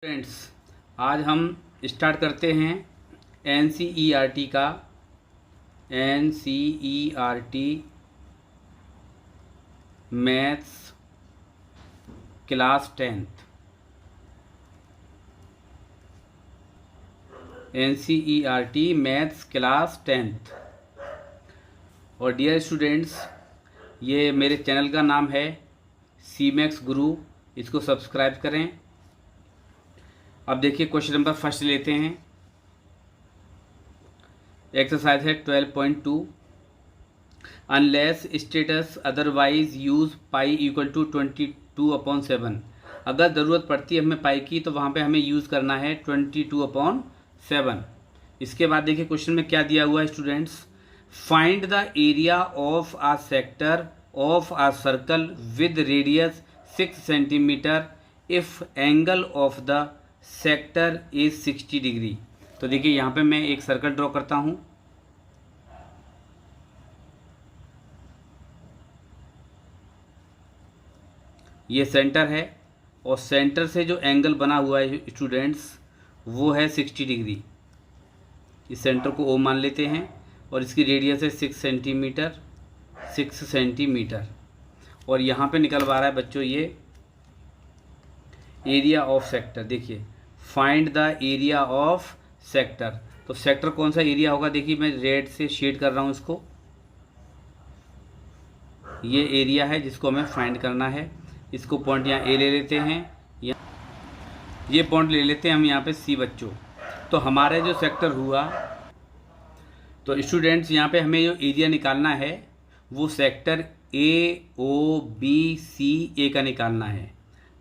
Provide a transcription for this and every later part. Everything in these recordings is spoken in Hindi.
फ्रेंड्स, आज हम स्टार्ट करते हैं NCERT का NCERT maths class 10th। NCERT maths class 10th। और डियर स्टूडेंट्स, ये मेरे चैनल का नाम है CMAX गुरु, इसको सब्सक्राइब करें। अब देखिए क्वेश्चन नंबर फर्स्ट लेते हैं। एक्सरसाइज है 12.2। Unless states otherwise use pi equal to 22/7। अगर ज़रूरत पड़ती है हमें पाई की तो वहाँ पे हमें यूज़ करना है 22/7। इसके बाद देखिए क्वेश्चन में क्या दिया हुआ है students. Find the area of a sector of a circle with radius 6 centimetre if angle of the sector is 60 degree. तो देखिए यहाँ पे मैं एक सर्कल ड्रॉ करता हूँ। ये सेंटर है और सेंटर से जो एंगल बना हुआ है स्टूडेंट्स वो है 60 डिग्री। इस सेंटर को O मान लेते हैं और इसकी रेडियस है 6 सेंटीमीटर। और यहाँ पे निकल पा रहा है बच्चों ये एरिया ऑफ सेक्टर। देखिए find the area of sector. तो सेक्टर कौन सा एरिया होगा, देखिए मैं रेड से शेड कर रहा हूँ इसको। ये एरिया है जिसको हमें फाइंड करना है। इसको पॉइंट यहाँ A ले लेते हैं, ये पॉइंट ले लेते हैं हम यहाँ पे C बच्चों। तो हमारे जो सेक्टर हुआ, तो स्टूडेंट्स यहाँ पे हमें जो एरिया निकालना है वो सेक्टर AOBCA का निकालना है।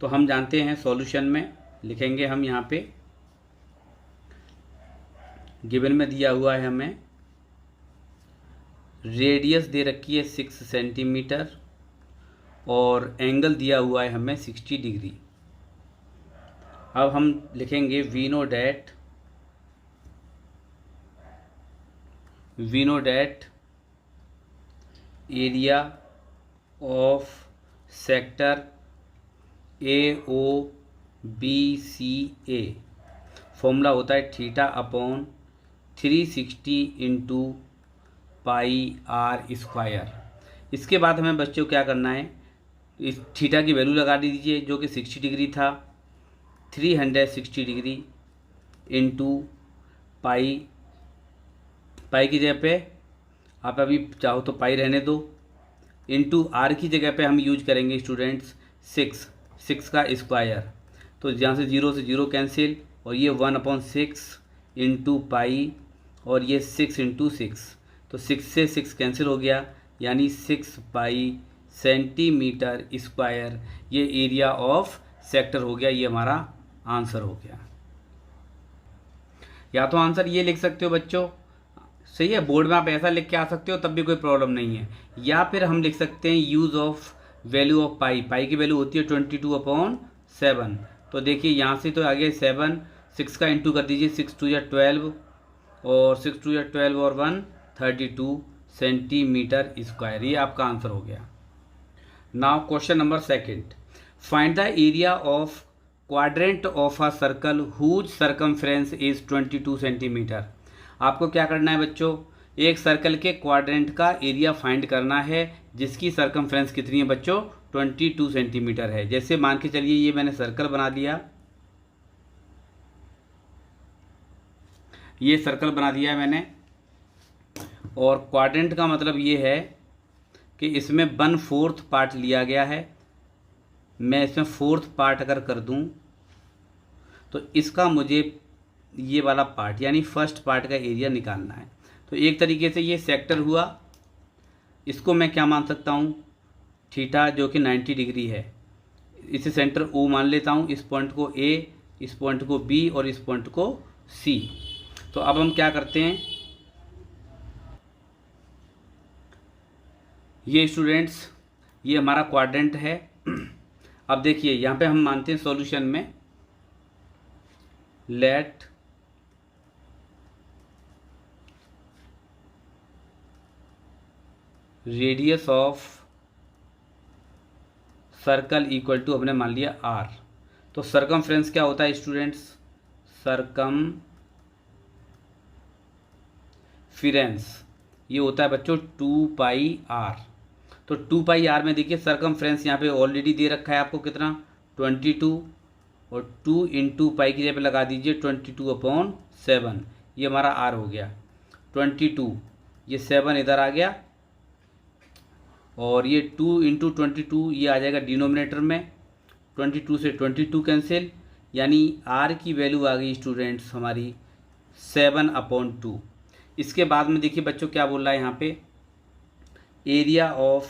तो हम जानते हैं सॉल्यूशन में लिखेंगे हम यहाँ पे, गिवन में दिया हुआ है हमें रेडियस दे रखी है 6 सेंटीमीटर और एंगल दिया हुआ है हमें 60 डिग्री। अब हम लिखेंगे we know that area of sector AOBCA formula होता है θ/360 इंटू πr²। इसके बाद हमें बच्चों क्या करना है, इस थीटा की वैल्यू लगा दीजिए जो कि 60 डिग्री था। 360 डिग्री इंटू पाई की जगह पे आप अभी चाहो तो पाई रहने दो, इंटू आर की जगह पे हम यूज करेंगे स्टूडेंट्स 6 का स्क्वायर। तो यहाँ से 0 से 0 कैंसिल और ये 1/6 इंटू पाई और ये 6 इंटू 6। तो 6 से 6 कैंसिल हो गया, यानी 6 पाई सेंटीमीटर स्क्वायर ये एरिया ऑफ सेक्टर हो गया। ये हमारा आंसर हो गया। या तो आंसर ये लिख सकते हो बच्चों, सही है, बोर्ड में आप ऐसा लिख के आ सकते हो तब भी कोई प्रॉब्लम नहीं है। या फिर हम लिख सकते हैं यूज़ ऑफ वैल्यू ऑफ पाई की वैल्यू होती है 22/7। तो देखिए यहाँ से तो आगे 7, 6 का इंटू कर दीजिए, 6 2 या 12 और 6 2 या 12 और 1 32 सेंटीमीटर स्क्वायर। ये आपका आंसर हो गया। Now question number second. Find the area of quadrant of a circle whose circumference is 22 centimetre. आपको क्या करना है बच्चों, एक सर्कल के क्वाड्रेंट का एरिया फाइंड करना है जिसकी सर्कमफ्रेंस कितनी है बच्चों, 22 सेंटीमीटर है। जैसे मान के चलिए ये मैंने सर्कल बना दिया, ये सर्कल बना दिया है मैंने, और क्वाड्रेंट का मतलब ये है कि इसमें 1/4 पार्ट लिया गया है। मैं इसमें 4th पार्ट अगर कर दूं तो इसका मुझे ये वाला पार्ट यानी फर्स्ट पार्ट का एरिया निकालना है। तो एक तरीके से ये सेक्टर हुआ, इसको मैं क्या मान सकता हूँ, थीटा जो कि 90 डिग्री है। इसे सेंटर O मान लेता हूँ, इस पॉइंट को A, इस पॉइंट को B और इस पॉइंट को C। तो अब हम क्या करते हैं, ये स्टूडेंट्स ये हमारा क्वाड्रेंट है। अब देखिए यहाँ पे हम मानते हैं सॉल्यूशन में let radius of circle equal to हमने मान लिया R। तो सरकमफ्रेंस क्या होता है स्टूडेंट्स? सरकमफिरेंस ये होता है बच्चों 2πr। तो 2πr में देखिए सरकमफ्रेंस यहाँ पे ऑलरेडी दे रखा है आपको कितना 22, और 2 इंटू पाई की जगह पे लगा दीजिए 22/7, ये हमारा r हो गया 22, ये 7 इधर आ गया, और ये 2 इंटू 22 ये आ जाएगा डिनोमिनेटर में, 22 से 22 कैंसिल, यानी r की वैल्यू आ गई स्टूडेंट्स हमारी 7/2। इसके बाद में देखिए बच्चों क्या बोल रहा है यहाँ पे, area of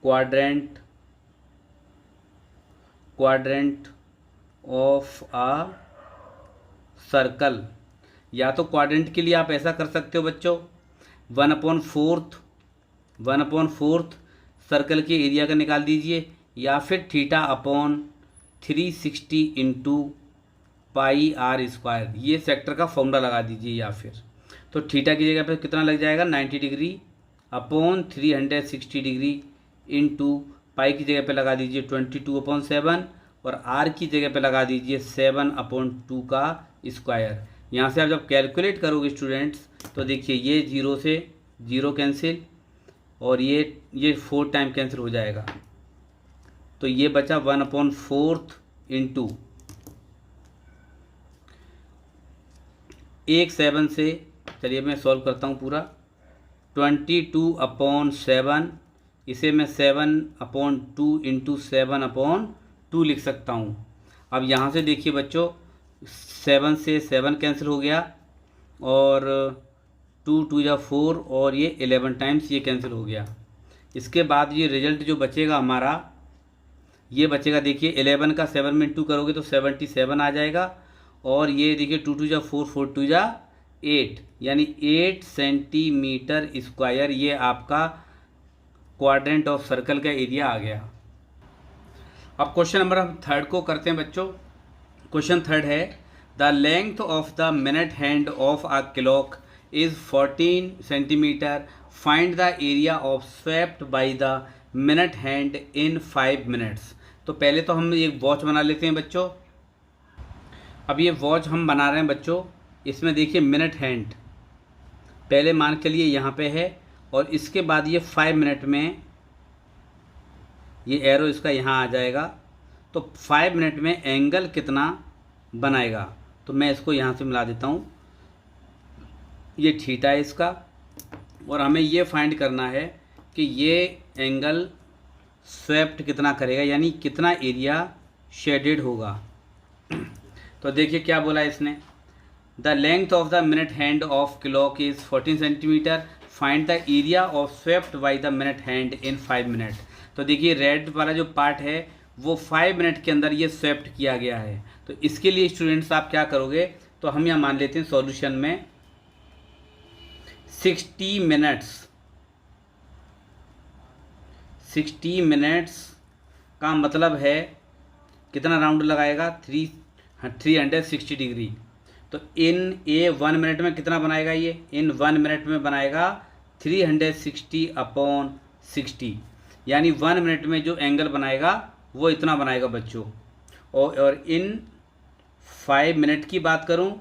quadrant of a circle. या तो क्वाड्रेंट के लिए आप ऐसा कर सकते हो बच्चों 1/4 सर्कल के एरिया का निकाल दीजिए, या फिर θ/360 इंटू πr², ये सेक्टर का फॉर्मूला लगा दीजिए। या फिर तो थीटा की जगह पे कितना लग जाएगा 90 degree upon 360 degree into pi की जगह पे लगा दीजिए 22/7, और आर की जगह पे लगा दीजिए 7/2 का स्क्वायर। यहाँ से आप जब कैलकुलेट करोगे स्टूडेंट्स तो देखिए ये 0 से 0 कैंसिल, और ये 4 टाइम कैंसिल हो जाएगा, तो ये बचा 1/4 इंटू 7 से, चलिए मैं सॉल्व करता हूँ पूरा, 22/7, इसे मैं 7/2 इंटू 7/2 लिख सकता हूँ। अब यहाँ से देखिए बच्चों 7 से 7 कैंसिल हो गया, और 2 2 जा 4, और ये 11 टाइम्स ये कैंसिल हो गया। इसके बाद ये रिजल्ट जो बचेगा हमारा, ये बचेगा देखिए 11 का 7 में इंटू करोगे तो 77 आ जाएगा, और ये देखिए 2 2 जा 4 4 2 जा 8, यानी 8 सेंटीमीटर स्क्वायर ये आपका क्वाड्रेंट ऑफ सर्कल का एरिया आ गया। अब क्वेश्चन नंबर हम 3 को करते हैं बच्चों। क्वेश्चन 3 है, the length of the minute hand of a clock is 14 centimetre, find the area of swept by the minute hand in 5 minutes. तो पहले तो हम एक वॉच बना लेते हैं बच्चों। अब ये वॉच हम बना रहे हैं बच्चों, इसमें देखिए मिनट हैंड पहले मान के लिए यहाँ पे है, और इसके बाद ये 5 मिनट में ये एरो इसका यहाँ आ जाएगा, तो 5 मिनट में एंगल कितना बनाएगा। तो मैं इसको यहाँ से मिला देता हूँ, ये थीटा है इसका, और हमें ये फाइंड करना है कि ये एंगल स्वेप्ट कितना करेगा, यानी कितना एरिया शेडेड होगा। तो देखिए क्या बोला इसने, the length of the minute hand of clock is 14 centimetre, find the area of swept by the minute hand in 5 minute. तो देखिए रेड वाला जो पार्ट है वो 5 मिनट के अंदर ये स्वेप्ट किया गया है। तो इसके लिए स्टूडेंट्स आप क्या करोगे, तो हम यहाँ मान लेते हैं सॉल्यूशन में 60 मिनट्स का मतलब है कितना राउंड लगाएगा 360 डिग्री। तो इन 1 मिनट में कितना बनाएगा, ये इन 1 मिनट में बनाएगा 360/60, यानी 1 मिनट में जो एंगल बनाएगा वो इतना बनाएगा बच्चों। और इन 5 मिनट की बात करूं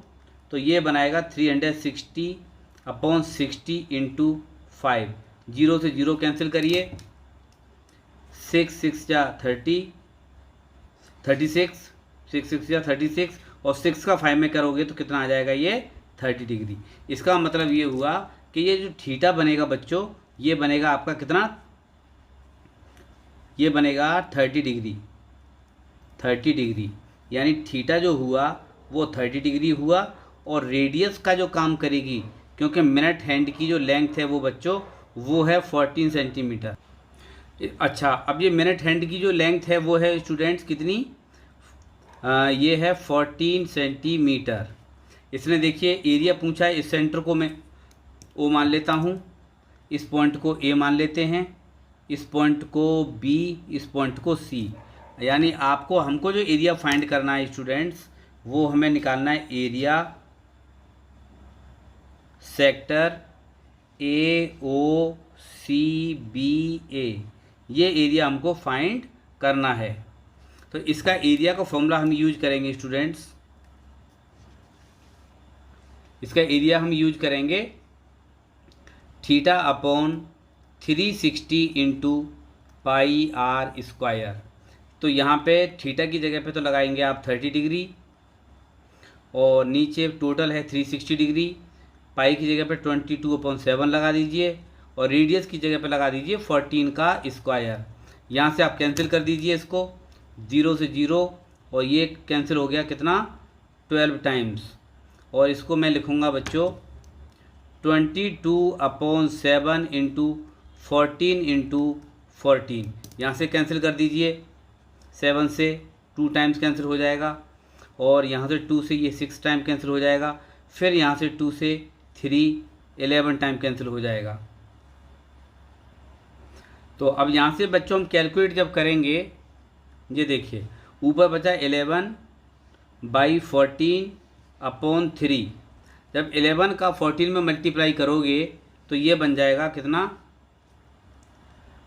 तो ये बनाएगा 360/60 इंटू 5, 0 से 0 कैंसिल करिए, 6 6 जा 30, 36, 6 6 जा 36, और 6 का 5 में करोगे तो कितना आ जाएगा, ये 30 डिग्री। इसका मतलब ये हुआ कि ये जो थीटा बनेगा बच्चों, ये बनेगा आपका कितना, ये बनेगा 30 डिग्री, यानी थीटा जो हुआ वो 30 डिग्री हुआ। और रेडियस का जो काम करेगी, क्योंकि मिनट हैंड की जो लेंथ है वो बच्चों वो है 14 सेंटीमीटर। अच्छा, अब ये मिनट हैंड की जो लेंथ है वो है स्टूडेंट्स कितनी, ये है 14 सेंटीमीटर। इसने देखिए एरिया पूछा है, इस सेंटर को मैं ओ मान लेता हूँ, इस पॉइंट को ए मान लेते हैं, इस पॉइंट को बी, इस पॉइंट को सी, यानी हमको जो एरिया फाइंड करना है स्टूडेंट्स वो हमें निकालना है एरिया सेक्टर AOCBA, ये एरिया हमको फाइंड करना है। तो इसका एरिया का फॉर्मूला हम यूज करेंगे स्टूडेंट्स, इसका एरिया हम यूज करेंगे theta upon 360 into pi r square. तो यहाँ पे थीटा की जगह पे तो लगाएंगे आप 30 डिग्री और नीचे टोटल है 360 डिग्री, पाई की जगह पे 22/7 लगा दीजिए और रेडियस की जगह पे लगा दीजिए 14 का स्क्वायर। यहाँ से आप कैंसिल कर दीजिए इसको, 0 से 0 और ये कैंसिल हो गया कितना 12 टाइम्स, और इसको मैं लिखूँगा बच्चों 22/7 इंटू 14 इंटू 14। यहाँ से कैंसिल कर दीजिए, 7 से 2 टाइम्स कैंसिल हो जाएगा और यहाँ से 2 से ये 6 टाइम कैंसिल हो जाएगा, फिर यहाँ से 2 से 3 11 टाइम कैंसिल हो जाएगा। तो अब यहाँ से बच्चों हम कैलकुलेट जब करेंगे, ये देखिए ऊपर बचा 11/14/3। जब 11 का 14 में मल्टीप्लाई करोगे तो ये बन जाएगा कितना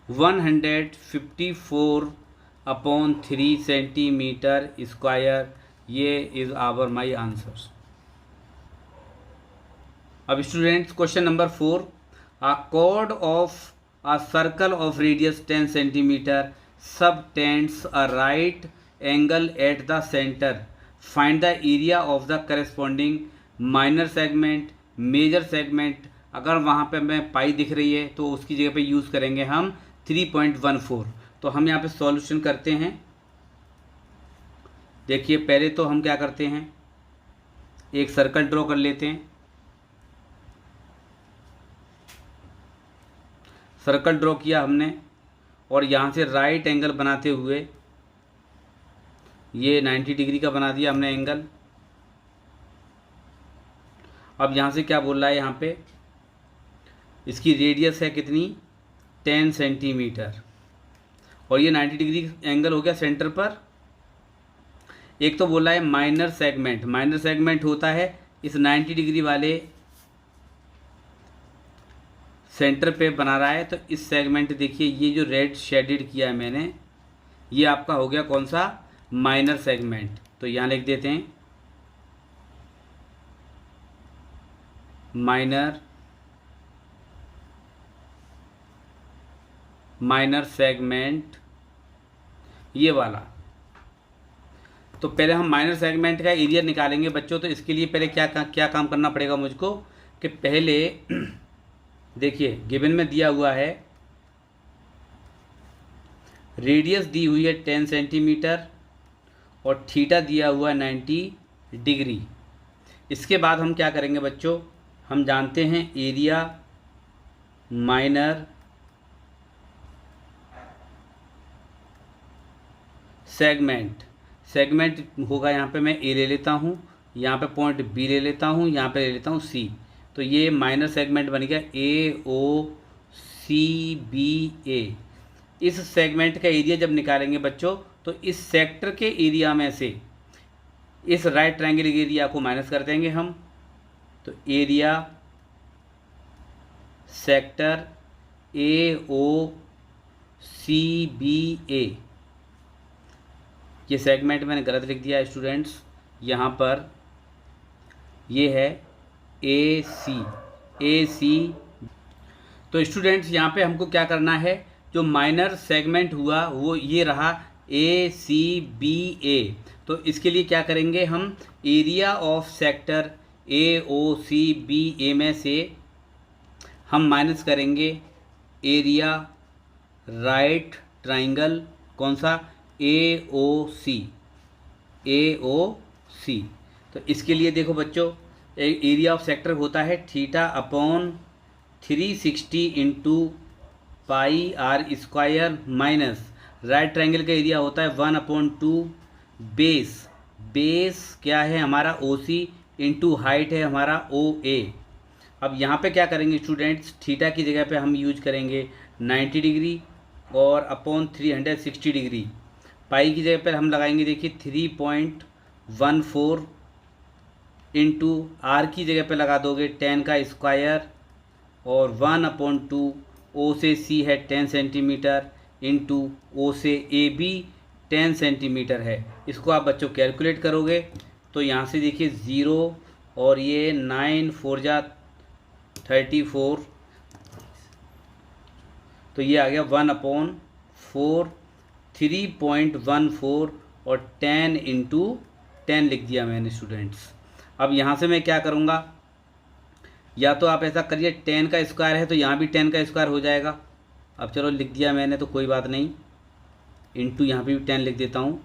154/3 सेंटीमीटर स्क्वायर। ये इज़ आवर माई आंसर। अब students question number 4, a chord of a circle of radius 10 centimeter subtends a right angle at the center. Find the area of the corresponding minor segment, major segment। अगर वहाँ पे हमें पाई दिख रही है तो उसकी जगह पे यूज़ करेंगे हम 3.14। तो हम यहाँ पे सॉल्यूशन करते हैं। देखिए पहले तो हम क्या करते हैं, एक सर्कल ड्रॉ कर लेते हैं। सर्कल ड्रॉ किया हमने और यहाँ से राइट एंगल बनाते हुए ये 90 डिग्री का बना दिया हमने एंगल। अब यहाँ से क्या बोल रहा है, यहाँ पे इसकी रेडियस है कितनी 10 सेंटीमीटर और ये 90 डिग्री एंगल हो गया सेंटर पर। एक तो बोला है माइनर सेगमेंट, माइनर सेगमेंट होता है इस 90 डिग्री वाले सेंटर पे बना रहा है। तो इस सेगमेंट देखिए ये जो रेड शेडेड किया है मैंने, ये आपका हो गया कौन सा माइनर सेगमेंट। तो यहाँ लिख देते हैं माइनर सेगमेंट ये वाला। तो पहले हम माइनर सेगमेंट का एरिया निकालेंगे बच्चों। तो इसके लिए पहले क्या काम करना पड़ेगा मुझको कि पहले देखिए गिवन में दिया हुआ है रेडियस दी हुई है 10 सेंटीमीटर और थीटा दिया हुआ है 90 डिग्री। इसके बाद हम क्या करेंगे बच्चों, हम जानते हैं एरिया माइनर सेगमेंट होगा। यहाँ पे मैं ए ले लेता हूँ, यहाँ पे पॉइंट बी ले लेता हूँ, यहाँ पे ले लेता हूँ सी। तो ये माइनर सेगमेंट बन गया AOCBA। इस सेगमेंट का एरिया जब निकालेंगे बच्चों तो इस सेक्टर के एरिया में से इस राइट ट्रायंगल एरिया को माइनस कर देंगे हम। तो एरिया सेक्टर AOCBA, ये सेगमेंट मैंने गलत लिख दिया स्टूडेंट्स, यहाँ पर ये है AC। तो स्टूडेंट्स यहाँ पे हमको क्या करना है, जो माइनर सेगमेंट हुआ वो ये रहा ACBA। तो इसके लिए क्या करेंगे हम, एरिया ऑफ सेक्टर AOCBA में से हम माइनस करेंगे एरिया राइट ट्राइंगल कौन सा AOC। तो इसके लिए देखो बच्चों एरिया ऑफ सेक्टर होता है theta upon 360 into pi r square minus right triangle का एरिया होता है 1/2 बेस क्या है हमारा OC इंटू हाइट है हमारा OA। अब यहाँ पे क्या करेंगे स्टूडेंट्स, थीटा की जगह पे हम यूज करेंगे 90 डिग्री और अपॉन 360 डिग्री। पाई की जगह पर हम लगाएंगे देखिए 3.14 इंटू आर की जगह पे लगा दोगे 10 का स्क्वायर और 1/2 O से C है 10 सेंटीमीटर इंटू O से AB 10 सेंटीमीटर है। इसको आप बच्चों कैलकुलेट करोगे तो यहाँ से देखिए 0 और ये 9 4 जा 34, तो ये आ गया 1/4 3.14 और 10 × 10 लिख दिया मैंने स्टूडेंट्स। अब यहाँ से मैं क्या करूँगा, या तो आप ऐसा करिए 10 का स्क्वायर है तो यहाँ भी 10 का स्क्वायर हो जाएगा। अब चलो लिख दिया मैंने तो कोई बात नहीं, इंटू यहाँ पे भी 10 लिख देता हूँ।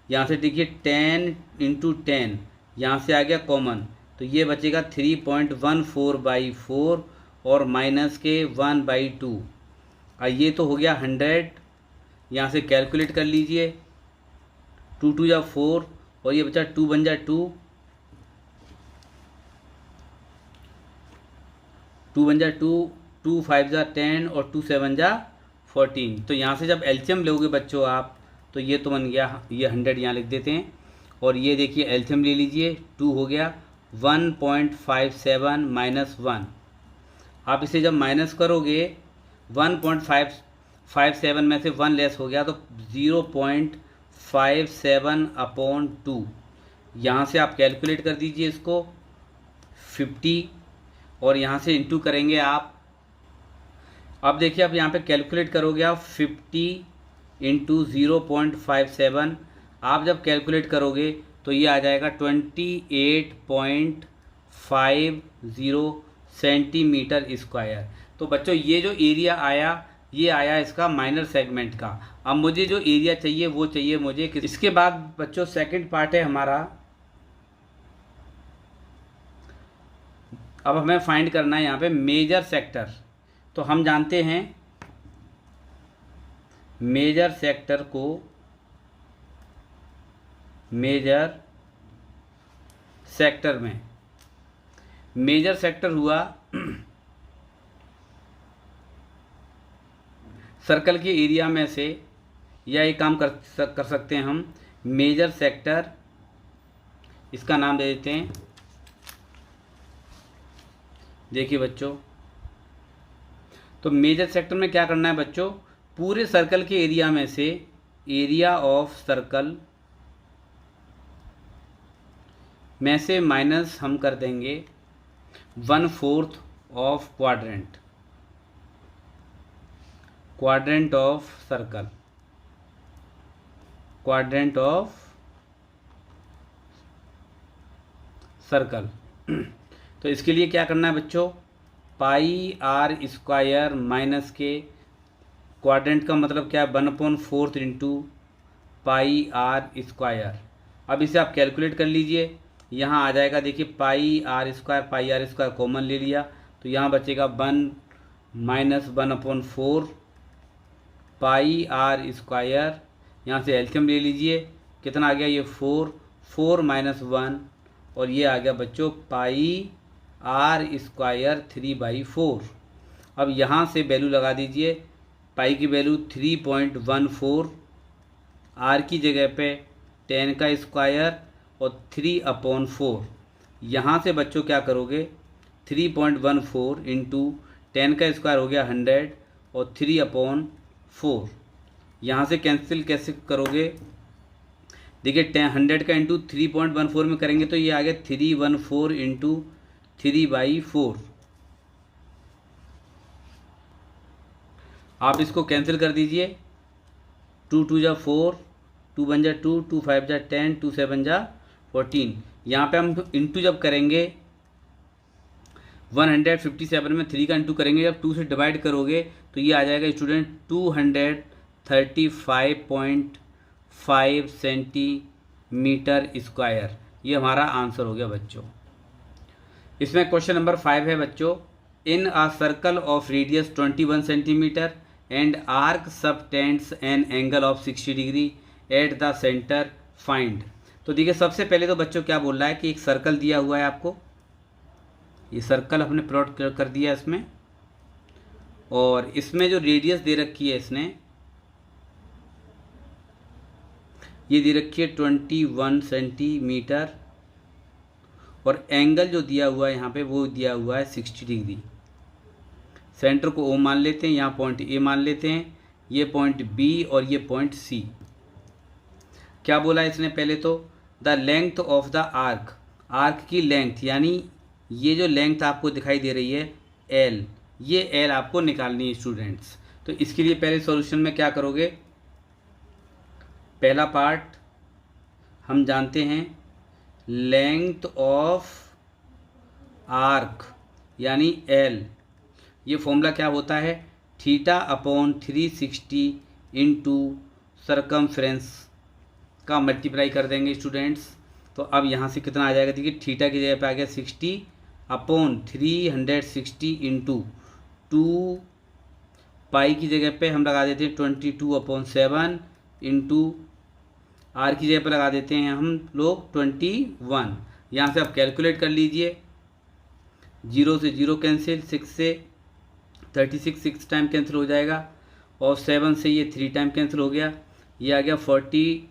यहाँ से देखिए 10 × 10, यहाँ से आ गया कॉमन, तो ये बचेगा 3.14/4 और माइनस के 1/2। ये तो हो गया 100, यहाँ से कैलकुलेट कर लीजिए, 2 2 जा 4 और ये बचा 2 1 जा 2, 2 1 जा 2, 2 5 जा 10 और 2 7 जा 14। तो यहाँ से जब एलसीएम लोगे बच्चों आप, तो ये तो बन गया, ये 100 यहाँ लिख देते हैं, और ये देखिए एलसीएम ले लीजिए, 2 हो गया 1.57 माइनस 1। आप इसे जब माइनस करोगे 1.57 में से 1 लेस हो गया तो 0.57/2। यहाँ से आप कैलकुलेट कर दीजिए इसको 50 और यहाँ से इंटू करेंगे आप। अब देखिए आप यहाँ पे कैलकुलेट करोगे आप 50 × 0.57, आप जब कैलकुलेट करोगे तो ये आ जाएगा 28.50 सेंटीमीटर स्क्वायर। तो बच्चों ये जो एरिया आया, ये आया इसका माइनर सेगमेंट का। अब मुझे जो एरिया चाहिए वो चाहिए मुझे इसके बाद बच्चों सेकंड पार्ट है हमारा। अब हमें फाइंड करना है यहाँ पे मेजर सेक्टर। तो हम जानते हैं मेजर सेक्टर को, मेजर सेक्टर में, मेजर सेक्टर हुआ सर्कल के एरिया में से, या एक काम कर सकते हैं हम, मेजर सेक्टर इसका नाम दे देते हैं। देखिए बच्चों, तो मेजर सेक्टर में क्या करना है बच्चों, पूरे सर्कल के एरिया में से एरिया ऑफ सर्कल में से माइनस हम कर देंगे 1/4 of quadrant, quadrant of circle, quadrant of circle. तो इसके लिए क्या करना है बच्चों, πr² माइनस के, क्वाड्रेंट का मतलब क्या है 1/4 × πr²। अब इसे आप कैलकुलेट कर लीजिए, यहाँ आ जाएगा देखिए πr² कॉमन ले लिया तो यहाँ बचेगा 1 - 1/4 πr²। यहाँ से एलसीएम ले लीजिए, कितना आ गया ये 4 4 - 1 और ये आ गया बच्चों πr² 3/4। अब यहाँ से वैल्यू लगा दीजिए, पाई की वैल्यू 3.14, आर की जगह पे 10 का स्क्वायर और 3/4। यहाँ से बच्चों क्या करोगे, 3.14 × 10 का स्क्वायर हो गया 100 और 3/4। यहाँ से कैंसिल कैसे करोगे, देखिए 100 का इंटू 3.14 में करेंगे तो ये आ गया 314 × 3/4। आप इसको कैंसिल कर दीजिए, 2 2 जा 4, 2 1 जा 2, 2 5 जा 10, 2 7 जा 14। यहाँ पे हम इंटू जब करेंगे 157 में 3 का इंटू करेंगे, जब 2 से डिवाइड करोगे तो ये आ जाएगा स्टूडेंट 235.5 सेंटीमीटर स्क्वायर। ये हमारा आंसर हो गया बच्चों। इसमें क्वेश्चन नंबर 5 है बच्चों, in a circle of radius 21 centimetre and arc subtends an angle of 60 degree at the centre find. तो देखिए सबसे पहले तो बच्चों क्या बोल रहा है कि एक सर्कल दिया हुआ है आपको, ये सर्कल हमने प्लॉट कर दिया इसमें, और इसमें जो रेडियस दे रखी है इसने, ये दे रखी है 21 सेंटीमीटर, और एंगल जो दिया हुआ है यहाँ पे वो दिया हुआ है 60 डिग्री। सेंटर को ओ मान लेते हैं, यहाँ पॉइंट ए मान लेते हैं, ये पॉइंट बी और ये पॉइंट सी। क्या बोला इसने पहले तो, the length of the arc, arc की लेंथ, यानी ये जो लेंथ आपको दिखाई दे रही है एल, ये एल आपको निकालनी है स्टूडेंट्स। तो इसके लिए पहले सॉल्यूशन में क्या करोगे, पहला पार्ट हम जानते हैं लेंथ ऑफ आर्क यानी एल, ये फॉर्मूला क्या होता है, थीटा अपॉन 360 इंटू सरकमफ्रेंस का मल्टीप्लाई कर देंगे स्टूडेंट्स। तो अब यहाँ से कितना आ जाएगा, देखिए थीटा की जगह पे आ गया 60 अपॉन 360 इंटू 2 पाई की जगह पे हम लगा देते हैं 22/7 इंटू आर की जगह पे लगा देते हैं हम लोग 21। यहाँ से आप कैलकुलेट कर लीजिए, 0 से 0 कैंसिल, 6 से 36 6 टाइम कैंसिल हो जाएगा, और 7 से ये 3 टाइम कैंसिल हो गया, ये आ गया 40।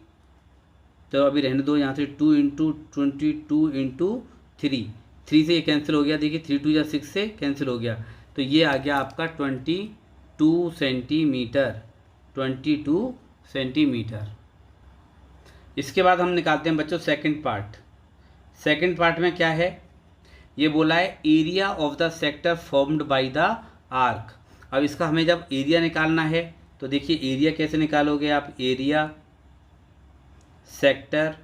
तो अभी रहने दो, यहाँ से 2 इंटू 22 इंटू 3 से ये कैंसिल हो गया, देखिए 3 2 या 6 से कैंसिल हो गया, तो ये आ गया आपका 22 सेंटीमीटर, 22 सेंटीमीटर। इसके बाद हम निकालते हैं बच्चों सेकंड पार्ट। सेकंड पार्ट में क्या है, ये बोला है area of the sector formed by the arc. अब इसका हमें जब एरिया निकालना है तो देखिए एरिया कैसे निकालोगे आप, area sector,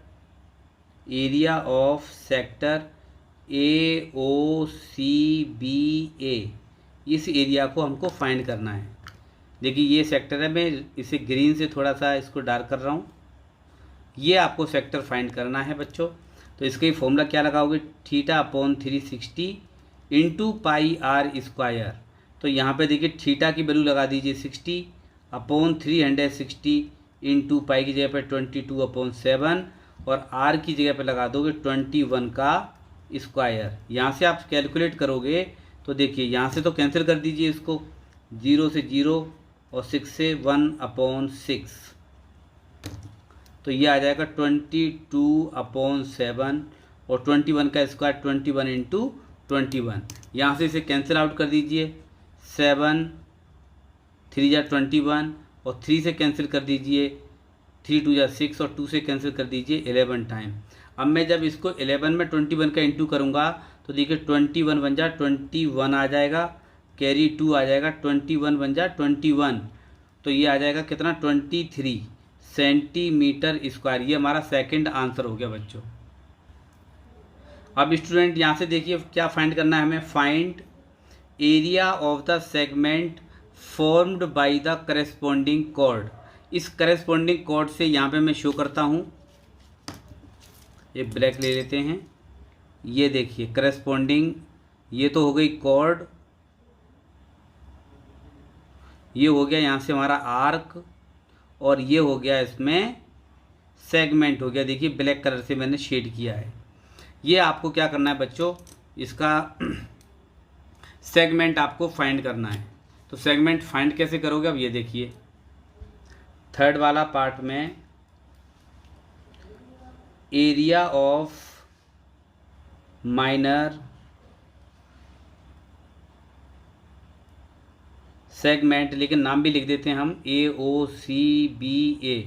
area of sector AOCBA, इस एरिया को हमको फाइंड करना है। देखिए ये सेक्टर है, मैं इसे ग्रीन से थोड़ा सा इसको डार्क कर रहा हूँ, ये आपको सेक्टर फाइंड करना है बच्चों। तो इसका ही फॉर्मूला क्या लगाओगे, theta upon 360 into pi r square. तो यहाँ पे देखिए थीटा की वैल्यू लगा दीजिए 60 अपॉन 360 इंटू पाई की जगह पे 22/7 और आर की जगह पे लगा दोगे 21 का स्क्वायर। यहाँ से आप कैलकुलेट करोगे तो देखिए यहाँ से तो कैंसिल कर दीजिए इसको, 0 से 0 और 6 से 1/6, तो ये आ जाएगा 22/7 और 21 का स्क्वायर 21 इंटू 21। यहाँ से इसे कैंसिल आउट कर दीजिए, 7 3 या 21 और 3 से कैंसिल कर दीजिए, 3 2 या 6 और 2 से कैंसिल कर दीजिए 11 टाइम। अब मैं जब इसको 11 में 21 का इंटू करूँगा तो देखिए 21 बन जा 21 आ जाएगा, कैरी 2 आ जाएगा, 21 बन जा 21, तो ये आ जाएगा कितना 23 सेंटीमीटर स्क्वायर। ये हमारा सेकंड आंसर हो गया बच्चों। अब स्टूडेंट यहाँ से देखिए क्या फाइंड करना है हमें, find area of the segment formed by the corresponding chord. इस करेस्पॉन्डिंग कॉर्ड से यहाँ पे मैं शो करता हूँ, ये ब्लैक ले लेते हैं, ये देखिए करेस्पॉन्डिंग, ये तो हो गई कॉर्ड, ये हो गया यहाँ से हमारा आर्क, और ये हो गया इसमें सेगमेंट हो गया, देखिए ब्लैक कलर से मैंने शेड किया है। ये आपको क्या करना है बच्चों, इसका सेगमेंट आपको फाइंड करना है। तो सेगमेंट फाइंड कैसे करोगे, अब ये देखिए थर्ड वाला पार्ट में एरिया ऑफ माइनर सेगमेंट, लेकिन नाम भी लिख देते हैं हम AOCBA।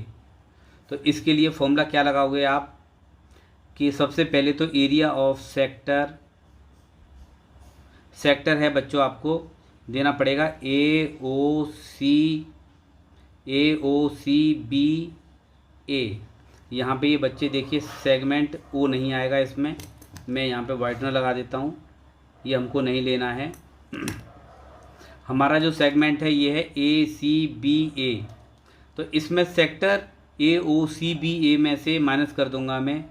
तो इसके लिए फॉर्मूला क्या लगाओगे आप कि सबसे पहले तो एरिया ऑफ सेक्टर, सेक्टर है बच्चों आपको देना पड़ेगा AOCBA। यहाँ पे ये बच्चे देखिए सेगमेंट O नहीं आएगा इसमें, मैं यहाँ पे वाइटनर लगा देता हूँ, ये हमको नहीं लेना है। हमारा जो सेगमेंट है ये है ACBA, तो इसमें सेक्टर AOCBA में से माइनस कर दूंगा मैं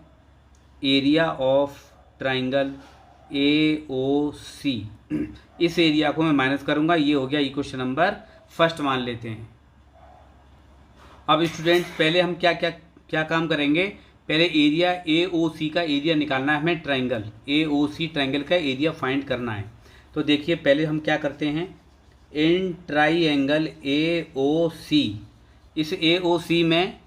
एरिया ऑफ ट्राइंगल AOC, इस एरिया को मैं माइनस करूंगा, ये हो गया इक्वेशन नंबर फर्स्ट मान लेते हैं। अब स्टूडेंट्स पहले हम क्या काम करेंगे, पहले एरिया AOC का एरिया निकालना है हमें, ट्राइंगल AOC ट्राइंगल का एरिया फाइंड करना है। तो देखिए पहले हम क्या करते हैं, इन ट्राइंगल AOC, इस AOC में,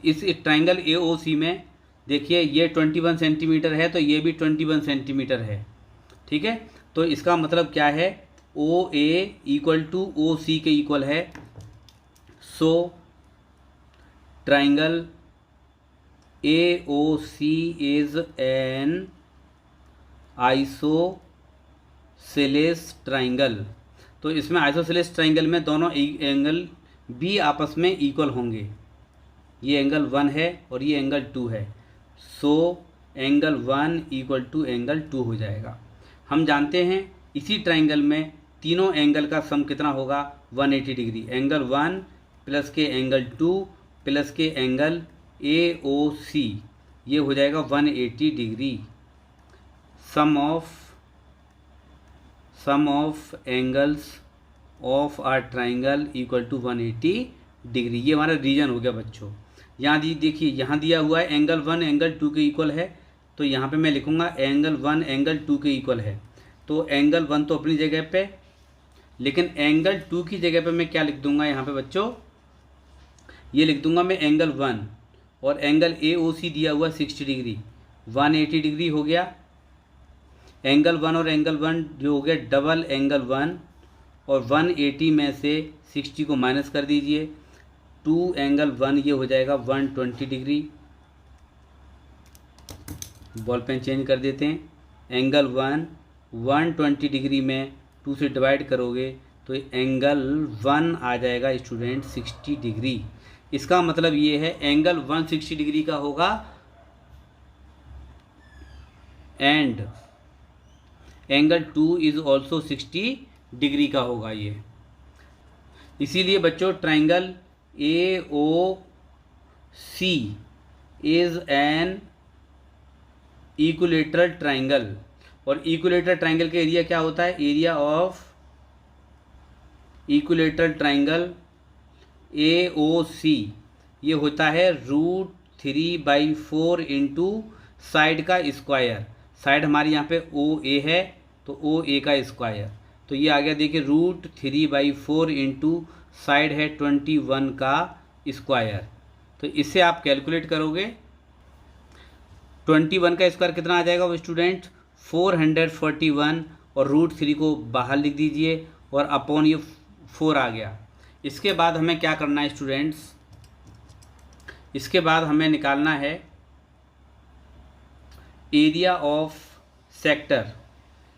इस ट्राइंगल AOC में देखिए ये 21 सेंटीमीटर है, तो ये भी 21 सेंटीमीटर है, ठीक है। तो इसका मतलब क्या है, OA इक्वल टू OC के इक्वल है। सो triangle AOC is an isosceles triangle। तो इसमें आइसोसेलेस ट्राइंगल में दोनों एंगल भी आपस में इक्वल होंगे। ये एंगल 1 है और ये एंगल 2 है, so angle 1 equal to angle 2 हो जाएगा। हम जानते हैं इसी ट्राइंगल में तीनों एंगल का सम कितना होगा, 180 डिग्री। एंगल 1 प्लस के एंगल 2 प्लस के एंगल AOC, ये हो जाएगा 180 degree. Sum of angles of a triangle equal to 180 degree. ये हमारा रीजन हो गया बच्चों। यहाँ देखिए, यहाँ दिया हुआ है एंगल 1 एंगल 2 के इक्वल है, तो यहाँ पे मैं लिखूँगा एंगल 1 एंगल 2 के इक्वल है। तो एंगल 1 तो अपनी जगह पे, लेकिन एंगल 2 की जगह पे मैं क्या लिख दूंगा यहाँ पे बच्चों, ये लिख दूंगा मैं एंगल 1, और एंगल AOC दिया हुआ 60 डिग्री, 180 डिग्री हो गया। एंगल 1 और एंगल 1 जो हो गया डबल एंगल 1, और 180 में से 60 को माइनस कर दीजिए, 2 एंगल 1 ये हो जाएगा 120 डिग्री। बॉल पेन चेंज कर देते हैं। एंगल 1 120 डिग्री में 2 से डिवाइड करोगे तो एंगल 1 आ जाएगा स्टूडेंट 60 डिग्री। इसका मतलब ये है एंगल 160 डिग्री का होगा and angle 2 is also 60 degree का होगा ये। इसीलिए बच्चों triangle AOC is an equilateral triangle, और इक्विलेटरल ट्राइंगल का एरिया क्या होता है, area of equilateral triangle AOC ये होता है √3/4 इंटू साइड का स्क्वायर। साइड हमारी यहाँ पे OA है तो OA का स्क्वायर, तो ये आ गया देखिए √3/4 इंटू साइड है 21 का स्क्वायर। तो इससे आप कैलकुलेट करोगे 21 का स्क्वायर कितना आ जाएगा वो स्टूडेंट 441, और √3 को बाहर लिख दीजिए और अपॉन ये 4 आ गया। इसके बाद हमें क्या करना है स्टूडेंट्स, इसके बाद हमें निकालना है area of sector.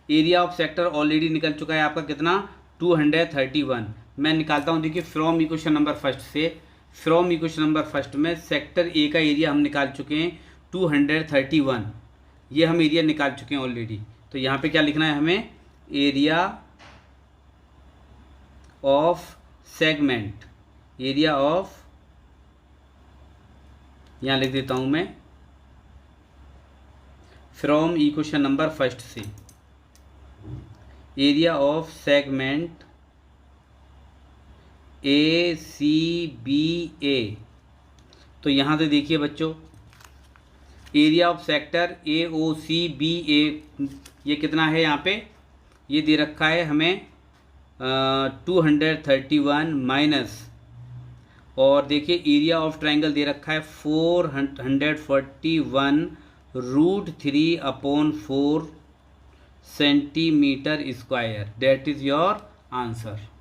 Area of sector already निकल चुका है आपका कितना 231। मैं निकालता हूँ देखिए फ्रॉम इक्वेशन नंबर फर्स्ट से। फ्रॉम इक्वेशन नंबर फर्स्ट में सेक्टर A का एरिया हम निकाल चुके हैं 231, ये हम एरिया निकाल चुके हैं ऑलरेडी। तो यहाँ पे क्या लिखना है हमें, area of segment, area of, यहाँ लिख देता हूँ मैं फ्रॉम इक्वेशन नंबर फर्स्ट से, एरिया ऑफ सेगमेंट ACBA। तो यहाँ से देखिए बच्चों एरिया ऑफ सेक्टर AOCBA ये कितना है, यहाँ पे ये दे रखा है हमें 231 माइनस, और देखिए एरिया ऑफ ट्राइंगल दे रखा है 441 √3/4 centimetre square. That is your answer.